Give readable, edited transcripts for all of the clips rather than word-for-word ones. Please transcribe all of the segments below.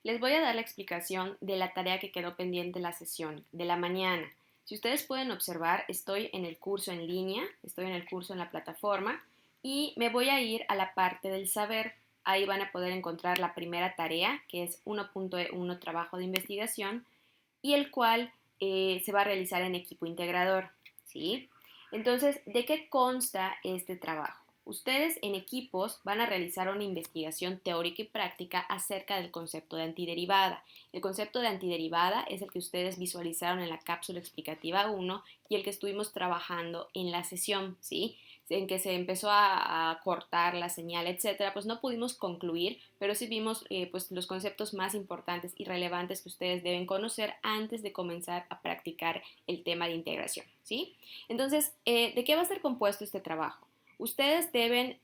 Les voy a dar la explicación de la tarea que quedó pendiente en la sesión de la mañana. Si ustedes pueden observar, estoy en el curso en línea, estoy en el curso en la plataforma y me voy a ir a la parte del saber. Ahí van a poder encontrar la primera tarea, que es 1.1 trabajo de investigación, y el cual se va a realizar en equipo integrador, ¿sí? Entonces, ¿de qué consta este trabajo? Ustedes en equipos van a realizar una investigación teórica y práctica acerca del concepto de antiderivada. El concepto de antiderivada es el que ustedes visualizaron en la cápsula explicativa 1 y el que estuvimos trabajando en la sesión, ¿sí? En que se empezó a cortar la señal, etcétera, pues no pudimos concluir, pero sí vimos pues los conceptos más importantes y relevantes que ustedes deben conocer antes de comenzar a practicar el tema de integración, ¿sí? Entonces, ¿de qué va a ser compuesto este trabajo? Ustedes deben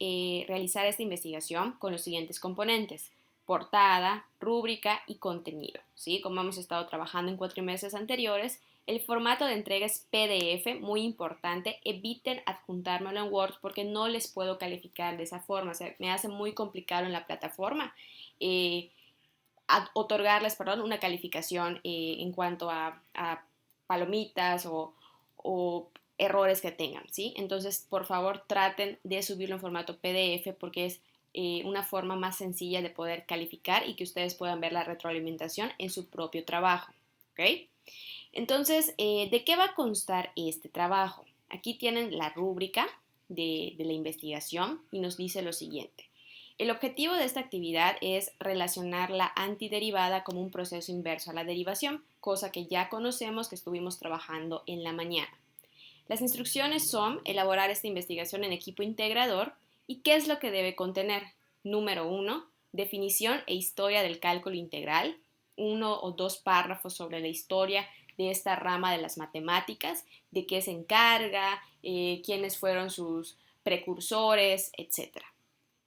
realizar esta investigación con los siguientes componentes: portada, rúbrica y contenido, ¿sí? Como hemos estado trabajando en cuatrimestres anteriores, el formato de entrega es PDF, muy importante. Eviten adjuntármelo en Word porque no les puedo calificar de esa forma. O sea, me hace muy complicado en la plataforma eh, otorgarles, perdón, una calificación en cuanto a palomitas o errores que tengan, ¿sí? Entonces, por favor, traten de subirlo en formato PDF porque es una forma más sencilla de poder calificar y que ustedes puedan ver la retroalimentación en su propio trabajo, ¿ok? Entonces, ¿de qué va a constar este trabajo? Aquí tienen la rúbrica de la investigación y nos dice lo siguiente. El objetivo de esta actividad es relacionar la antiderivada como un proceso inverso a la derivación, cosa que ya conocemos que estuvimos trabajando en la mañana. Las instrucciones son elaborar esta investigación en equipo integrador y ¿qué es lo que debe contener? Número 1, definición e historia del cálculo integral, 1 o 2 párrafos sobre la historia de esta rama de las matemáticas, de qué se encarga, quiénes fueron sus precursores, etc.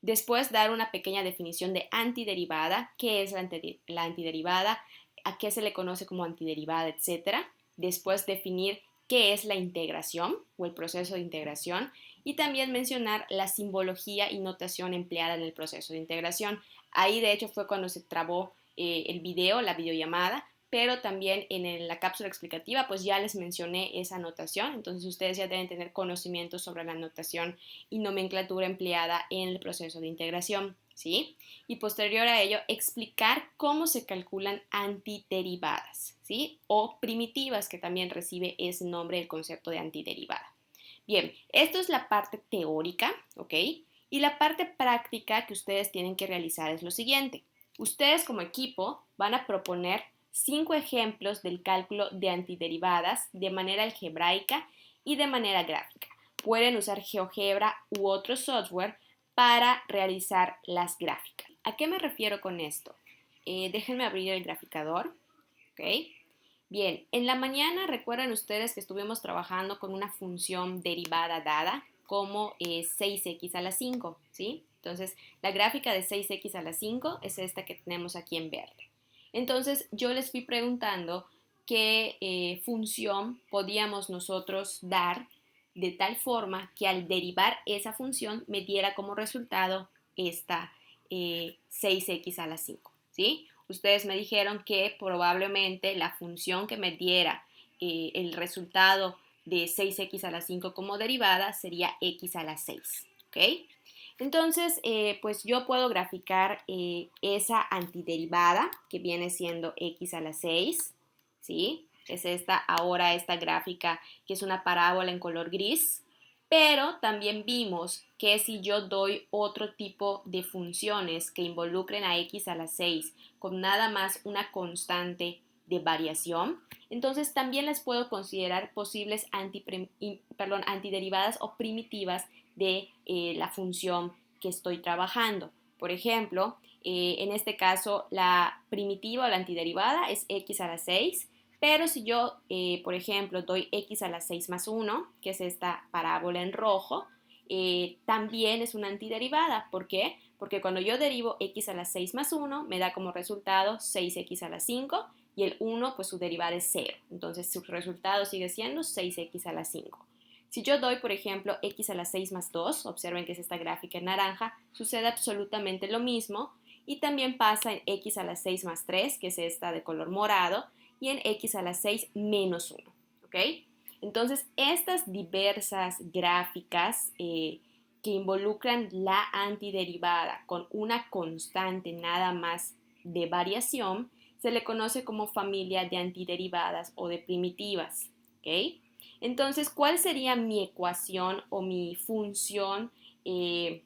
Después dar una pequeña definición de antiderivada, qué es la antiderivada, a qué se le conoce como antiderivada, etc. Después definir qué es la integración o el proceso de integración y también mencionar la simbología y notación empleada en el proceso de integración. Ahí de hecho fue cuando se trabó el video, la videollamada, pero también en la cápsula explicativa pues ya les mencioné esa notación, entonces ustedes ya deben tener conocimiento sobre la notación y nomenclatura empleada en el proceso de integración, ¿sí? Y posterior a ello explicar cómo se calculan antiderivadas, ¿sí? O primitivas, que también recibe ese nombre el concepto de antiderivada. Bien, esto es la parte teórica, ¿ok? Y la parte práctica que ustedes tienen que realizar es lo siguiente. Ustedes como equipo van a proponer 5 ejemplos del cálculo de antiderivadas de manera algebraica y de manera gráfica. Pueden usar GeoGebra u otro software para realizar las gráficas. ¿A qué me refiero con esto? Déjenme abrir el graficador, ¿ok? Bien, en la mañana recuerdan ustedes que estuvimos trabajando con una función derivada dada como 6x a la 5, ¿sí? Entonces, la gráfica de 6x a la 5 es esta que tenemos aquí en verde. Entonces, yo les fui preguntando qué función podíamos nosotros dar de tal forma que al derivar esa función me diera como resultado esta 6x a la 5, ¿sí? Ustedes me dijeron que probablemente la función que me diera el resultado de 6x a la 5 como derivada sería x a la 6, ¿ok? Entonces, pues yo puedo graficar esa antiderivada que viene siendo x a la 6, ¿sí? Es esta gráfica que es una parábola en color gris, pero también vimos que si yo doy otro tipo de funciones que involucren a x a la 6 con nada más una constante de variación, entonces también les puedo considerar posibles antiderivadas o primitivas de la función que estoy trabajando. Por ejemplo, en este caso la primitiva o la antiderivada es x a la 6, pero si yo, por ejemplo, doy x a la 6 más 1, que es esta parábola en rojo, también es una antiderivada. ¿Por qué? Porque cuando yo derivo x a la 6 más 1, me da como resultado 6x a la 5 y el 1, pues su derivada es 0. Entonces su resultado sigue siendo 6x a la 5. Si yo doy, por ejemplo, x a la 6 más 2, observen que es esta gráfica en naranja, sucede absolutamente lo mismo y también pasa en x a la 6 más 3, que es esta de color morado, y en x a la 6 menos 1, ¿ok? Entonces, estas diversas gráficas que involucran la antiderivada con una constante nada más de variación, se le conoce como familia de antiderivadas o de primitivas, ¿ok? Entonces, ¿cuál sería mi ecuación o mi función de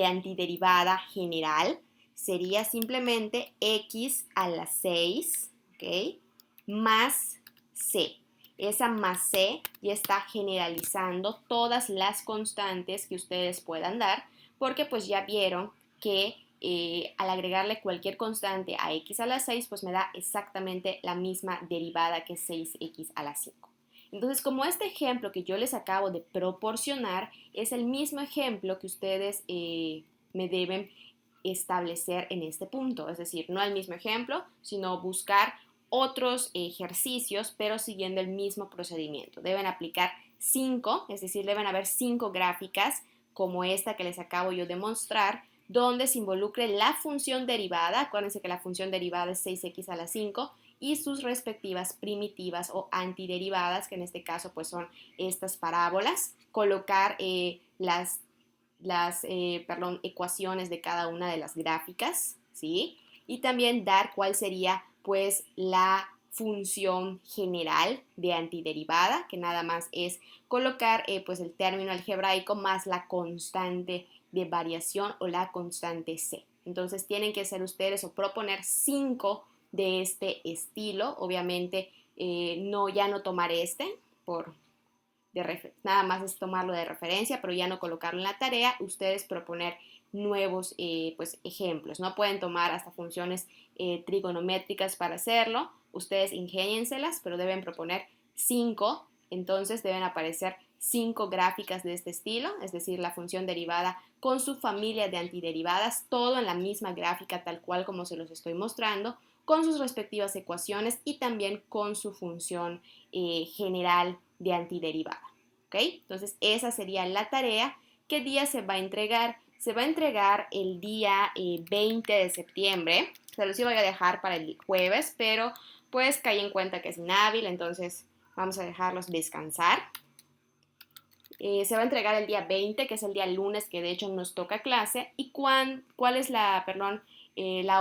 antiderivada general? Sería simplemente x a la 6, ¿ok? Más c. Esa más c ya está generalizando todas las constantes que ustedes puedan dar, porque pues ya vieron que al agregarle cualquier constante a x a la 6, pues me da exactamente la misma derivada que 6x a la 5. Entonces, como este ejemplo que yo les acabo de proporcionar es el mismo ejemplo que ustedes me deben establecer en este punto, es decir, no el mismo ejemplo, sino buscar otros ejercicios, pero siguiendo el mismo procedimiento. Deben aplicar 5, es decir, deben haber 5 gráficas como esta que les acabo yo de mostrar, donde se involucre la función derivada. Acuérdense que la función derivada es 6x a la 5 y sus respectivas primitivas o antiderivadas, que en este caso pues son estas parábolas, colocar las ecuaciones de cada una de las gráficas, ¿sí? Y también dar cuál sería pues la función general de antiderivada, que nada más es colocar pues el término algebraico más la constante de variación o la constante c. Entonces tienen que ser ustedes o proponer 5 de este estilo. Obviamente ya no tomar por nada más es tomarlo de referencia, pero ya no colocarlo en la tarea, ustedes proponer nuevos pues, ejemplos, ¿no? Pueden tomar hasta funciones trigonométricas para hacerlo, ustedes ingénienselas, pero deben proponer 5, entonces deben aparecer 5 gráficas de este estilo, es decir, la función derivada con su familia de antiderivadas, todo en la misma gráfica tal cual como se los estoy mostrando, con sus respectivas ecuaciones y también con su función general de antiderivada. ¿Ok? Entonces, esa sería la tarea. ¿Qué día se va a entregar? Se va a entregar el día 20 de septiembre. Se los iba a dejar para el jueves, pero pues caí en cuenta que es inhábil, entonces vamos a dejarlos descansar. Se va a entregar el día 20, que es el día lunes, que de hecho nos toca clase. ¿Y cuál es la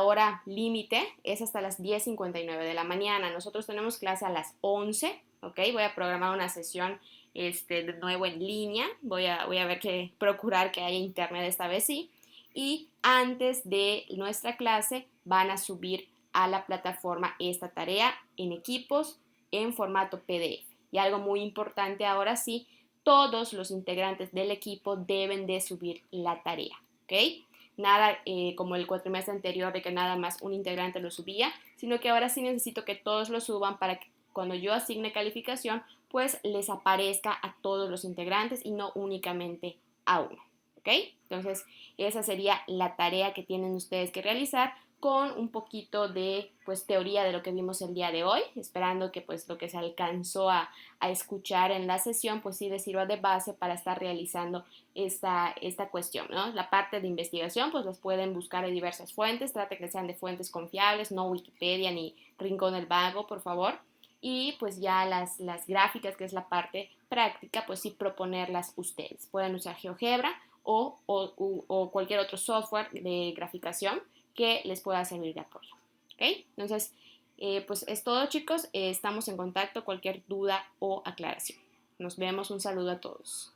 hora límite? Es hasta las 10:59 de la mañana. Nosotros tenemos clase a las 11, ¿ok? Voy a programar una sesión de nuevo en línea. Voy a procurar que haya internet esta vez sí. Y antes de nuestra clase van a subir a la plataforma esta tarea en equipos en formato PDF. Y algo muy importante ahora sí, todos los integrantes del equipo deben de subir la tarea, ¿ok? Nada como el cuatrimestre anterior de que nada más un integrante lo subía, sino que ahora sí necesito que todos lo suban para que cuando yo asigne calificación, pues les aparezca a todos los integrantes y no únicamente a uno, ¿ok? Entonces, esa sería la tarea que tienen ustedes que realizar con un poquito de pues teoría de lo que vimos el día de hoy, esperando que pues lo que se alcanzó a escuchar en la sesión pues sí les sirva de base para estar realizando esta cuestión, ¿no? La parte de investigación pues las pueden buscar en diversas fuentes, trate que sean de fuentes confiables, no Wikipedia ni Rincón del Vago, por favor. Y pues ya las gráficas, que es la parte práctica, pues sí proponerlas ustedes. Pueden usar GeoGebra o cualquier otro software de graficación que les pueda servir de apoyo. ¿Ok? Entonces, pues es todo, chicos. Estamos en contacto. Cualquier duda o aclaración. Nos vemos. Un saludo a todos.